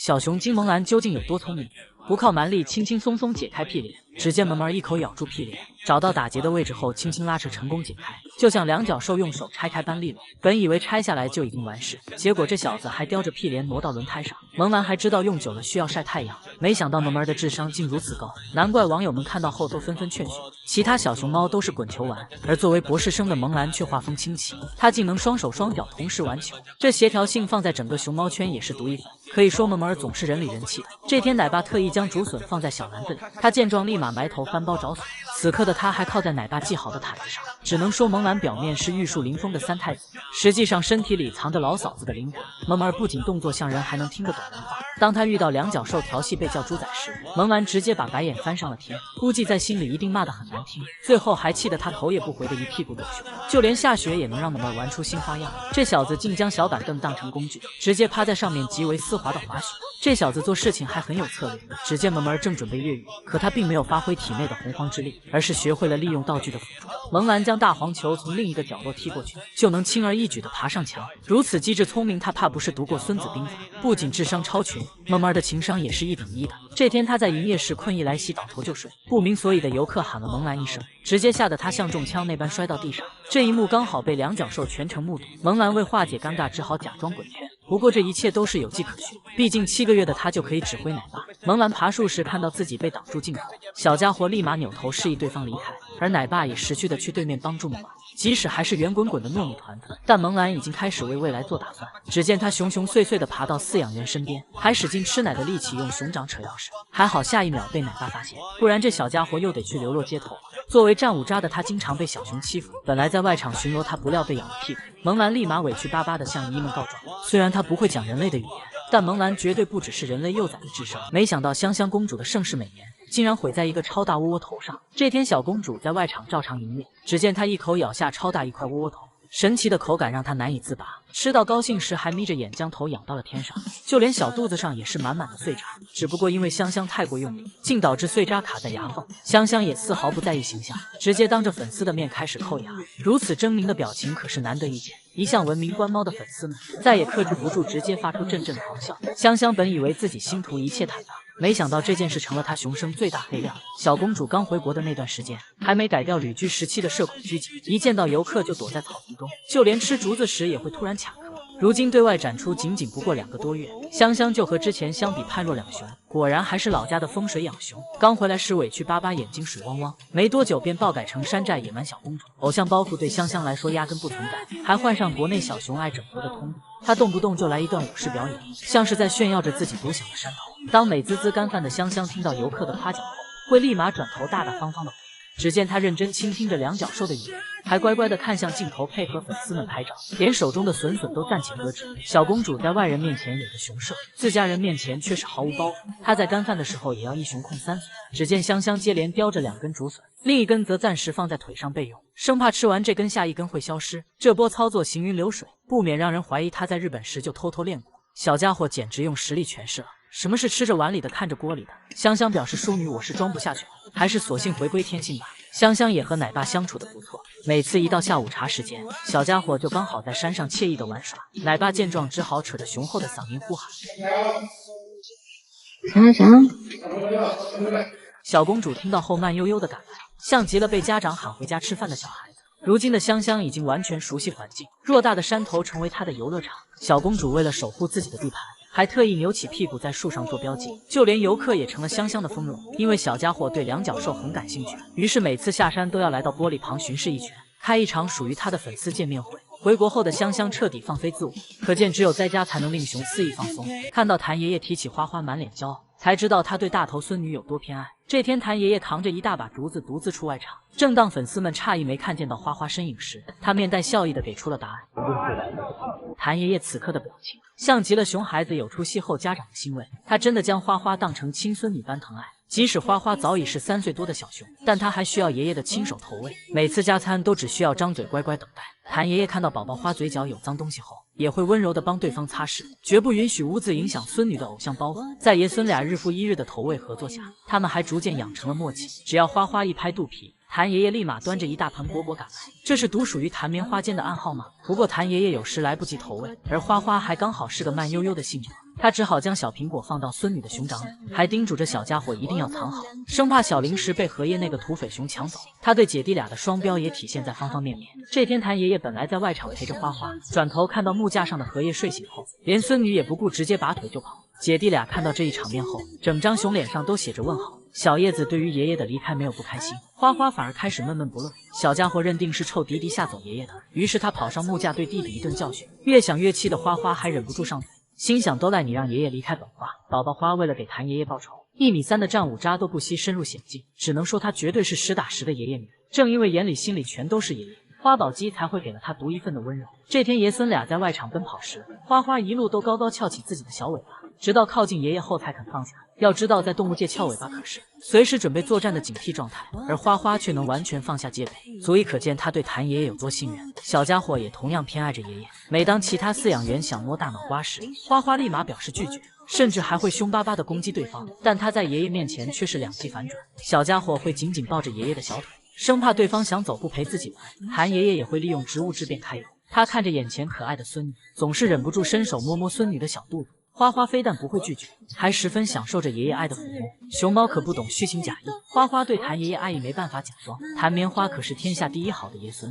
小熊金萌兰究竟有多聪明？不靠蛮力，轻轻松松解开屁帘。只见萌萌一口咬住屁帘，找到打结的位置后，轻轻拉扯，成功解开，就像两脚兽用手拆开般利落。本以为拆下来就已经完事，结果这小子还叼着屁帘挪到轮胎上。萌兰还知道用久了需要晒太阳，没想到萌萌的智商竟如此高，难怪网友们看到后都纷纷劝训。其他小熊猫都是滚球玩，而作为博士生的萌兰却画风清奇，她竟能双手双脚同时玩球，这协调性放在整个熊猫圈也是独一份。可以说萌萌总是人里人气的。这天奶爸特意将竹笋放在小篮子里，他见状立马埋头翻包找笋。此刻的他还靠在奶爸系好的毯子上，只能说萌兰表面是玉树临风的三太子，实际上身体里藏着老嫂子的灵魂。萌萌不仅动作像人，还能听得懂人话。当他遇到两脚兽调戏被叫猪仔时，萌兰直接把白眼翻上了天，估计在心里一定骂得很难听，最后还气得他头也不回的一屁股狗熊。就连下雪也能让萌萌玩出新花样，这小子竟将小板凳当成工具，直接趴在上面极为丝滑的滑雪。这小子做事情还很有策略。只见萌萌正准备越狱，可他并没有发挥体内的洪荒之力，而是学会了利用道具的辅助。萌兰将大黄球从另一个角落踢过去，就能轻而易举地爬上墙。如此机智聪明，他怕不是读过《孙子兵法》，不仅智商超群，萌萌的情商也是1顶1的。这天他在营业时困意来袭，倒头就睡。不明所以的游客喊了萌兰一声，直接吓得他像中枪那般摔到地上。这一幕刚好被两脚兽全程目睹。萌兰为化解尴尬，只好假装滚圈。不过这一切都是有迹可循，毕竟7个月的他就可以指挥奶爸。萌兰爬树时看到自己被挡住镜头，小家伙立马扭头示意对方离开，而奶爸也识趣的去对面帮助萌兰。即使还是圆滚滚的糯米团子，但萌兰已经开始为未来做打算。只见他熊熊碎碎的爬到饲养员身边，还使尽吃奶的力气用熊掌扯钥匙。还好下一秒被奶爸发现，不然这小家伙又得去流落街头了。作为战五渣的他经常被小熊欺负，本来在外场巡逻，他不料被咬了屁股。萌兰立马委屈巴巴的向姨们告状，虽然他不会讲人类的语言，但萌兰绝对不只是人类幼崽的智商。没想到香香公主的盛世美颜竟然毁在一个超大窝窝头上。这天小公主在外场照常营业，只见她一口咬下超大一块窝窝头，神奇的口感让她难以自拔，吃到高兴时还眯着眼将头仰到了天上，就连小肚子上也是满满的碎渣。只不过因为香香太过用力，竟导致碎渣卡在牙缝。香香也丝毫不在意形象，直接当着粉丝的面开始抠牙，如此狰狞的表情可是难得一见。一向闻名观猫的粉丝们再也克制不住，直接发出阵阵狂笑。香香本以为自己星途一切坦荡，没想到这件事成了她熊生最大黑料。小公主刚回国的那段时间，还没改掉旅居时期的社恐拘谨，一见到游客就躲在草丛中，就连吃竹子时也会突然卡壳。如今对外展出仅不过2个多月，香香就和之前相比判若两熊，果然还是老家的风水养熊。刚回来时委屈巴巴，眼睛水汪汪，没多久便爆改成山寨野蛮小公主。偶像包袱对香香来说压根不存在，还换上国内小熊爱整活的通路，她动不动就来一段武士表演，像是在炫耀着自己独享的山头。当美滋滋干饭的香香听到游客的夸奖后，会立马转头大大方方的回。只见他认真倾听着两脚兽的语言，还乖乖地看向镜头配合粉丝们拍照，连手中的笋笋都暂且搁置。小公主在外人面前有着熊社，自家人面前却是毫无包袱。她在干饭的时候也要一熊控3笋。只见香香接连叼着2根竹笋，另一根则暂时放在腿上备用，生怕吃完这根下一根会消失。这波操作行云流水，不免让人怀疑她在日本时就偷偷练过。小家伙简直用实力诠释了什么是吃着碗里的看着锅里的。香香表示淑女我是装不下去了，还是索性回归天性吧。香香也和奶爸相处的不错，每次一到下午茶时间，小家伙就刚好在山上惬意的玩耍。奶爸见状只好扯着雄厚的嗓音呼喊啥。小公主听到后慢悠悠的赶来，像极了被家长喊回家吃饭的小孩子。如今的香香已经完全熟悉环境，偌大的山头成为她的游乐场。小公主为了守护自己的地盘，还特意扭起屁股在树上做标记，就连游客也成了香香的蜂拥。因为小家伙对两脚兽很感兴趣，于是每次下山都要来到玻璃旁巡视一圈，开一场属于他的粉丝见面会。回国后的香香彻底放飞自我，可见只有在家才能令熊肆意放松。看到谭爷爷提起花花，满脸骄傲，才知道他对大头孙女有多偏爱。这天谭爷爷扛着一大把竹子独自出外场，正当粉丝们诧异没看见到花花身影时，他面带笑意地给出了答案。谭爷爷此刻的表情像极了熊孩子有出息后家长的欣慰，他真的将花花当成亲孙女般疼爱。即使花花早已是3岁多的小熊，但他还需要爷爷的亲手投喂，每次加餐都只需要张嘴乖乖等待。谭爷爷看到宝宝花嘴角有脏东西后，也会温柔地帮对方擦拭，绝不允许污渍影响孙女的偶像包袱。在爷孙俩日复一日的投喂合作下，他们还逐渐养成了默契，只要花花一拍肚皮，谭爷爷立马端着一大盆果果赶来。这是独属于谭棉花间的暗号吗？不过谭爷爷有时来不及投喂，而花花还刚好是个慢悠悠的性格，他只好将小苹果放到孙女的熊掌里，还叮嘱着小家伙一定要藏好，生怕小零食被荷叶那个土匪熊抢走。他对姐弟俩的双标也体现在方方面面。这天，谭爷爷本来在外场陪着花花，转头看到木架上的荷叶睡醒后，连孙女也不顾，直接拔腿就跑。姐弟俩看到这一场面后，整张熊脸上都写着问号。小叶子对于爷爷的离开没有不开心，花花反而开始闷闷不乐。小家伙认定是臭迪迪吓走爷爷的，于是他跑上木架对弟弟一顿教训。越想越气的花花还忍不住上嘴，心想都赖你让爷爷离开本花。宝宝花为了给谭爷爷报仇，1.3米的战五渣都不惜深入险境，只能说他绝对是实打实的爷爷女。正因为眼里心里全都是爷爷，花宝鸡才会给了他独一份的温柔。这天爷孙俩在外场奔跑时，花花一路都高高翘起自己的小尾巴，直到靠近爷爷后才肯放下。要知道在动物界翘尾巴可是随时准备作战的警惕状态，而花花却能完全放下戒备，足以可见他对谭爷爷有多信任。小家伙也同样偏爱着爷爷，每当其他饲养员想摸大脑瓜时，花花立马表示拒绝，甚至还会凶巴巴地攻击对方，但他在爷爷面前却是两极反转。小家伙会紧紧抱着爷爷的小腿，生怕对方想走不陪自己玩。谭爷爷也会利用植物质变开油，他看着眼前可爱的孙女，总是忍不住伸手摸摸孙女的小肚子。花花非但不会拒绝，还十分享受着爷爷爱的抚摸。熊猫可不懂虚情假意，花花对谭爷爷爱意没办法假装，谭棉花可是天下第一好的爷孙。